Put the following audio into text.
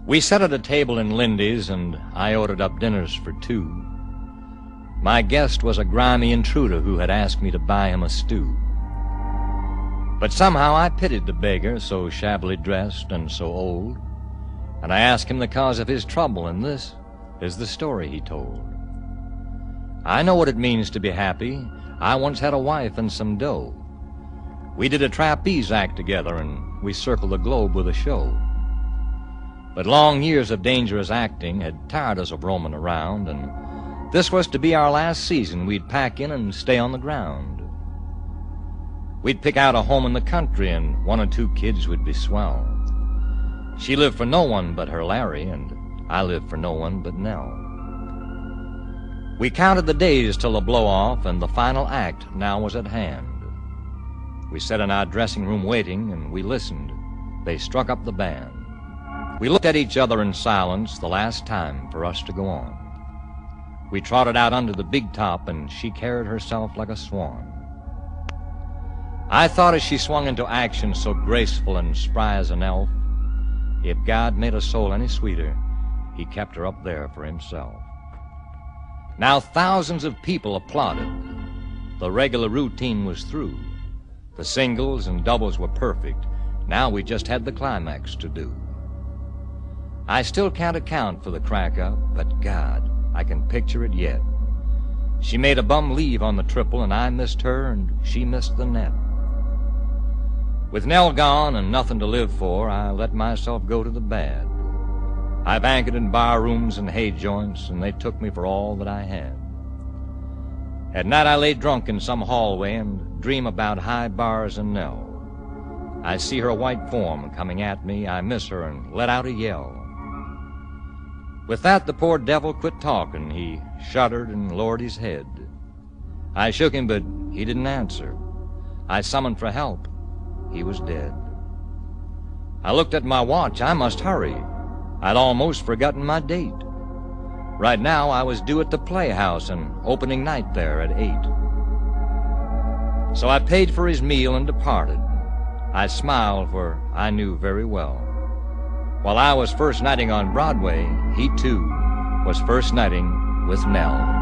We sat at a table in Lindy's, and I ordered up dinners for two. My guest was a grimy intruder who had asked me to buy him a stew. But somehow I pitied the beggar, so shabbily dressed and so old, and I asked him the cause of his trouble, and this is the story he told. I know what it means to be happy. I once had a wife and some dough. We did a trapeze act together, and we circled the globe with a show. But long years of dangerous acting had tired us of roaming around, and this was to be our last season. We'd pack in and stay on the ground. We'd pick out a home in the country, and 1 or 2 kids would be swell. She lived for no one but her Larry, and I lived for no one but Nell. We counted the days till the blow-off, and the final act now was at hand. We sat in our dressing room waiting, and we listened. They struck up the band. We looked at each other in silence, the last time for us to go on. We trotted out under the big top, and she carried herself like a swan. I thought as she swung into action, so graceful and spry as an elf, if God made a soul any sweeter, he kept her up there for himself. Now thousands of people applauded. The regular routine was through. The singles and doubles were perfect. Now we just had the climax to do. I still can't account for the crack-up, but God, I can picture it yet. She made a bum leave on the triple, and I missed her, and she missed the net. With Nell gone and nothing to live for, I let myself go to the bad. I've anchored in bar rooms and hay joints, and they took me for all that I had. At night I lay drunk in some hallway and dream about high bars and Nell. I see her white form coming at me, I miss her and let out a yell. With that the poor devil quit talking, he shuddered and lowered his head. I shook him, but he didn't answer. I summoned for help. He was dead. I looked at my watch. I must hurry. I'd almost forgotten my date. Right now I was due at the Playhouse and opening night there at 8. So I paid for his meal and departed. I smiled, for I knew very well, while I was first nighting on Broadway, he too was first nighting with Nell.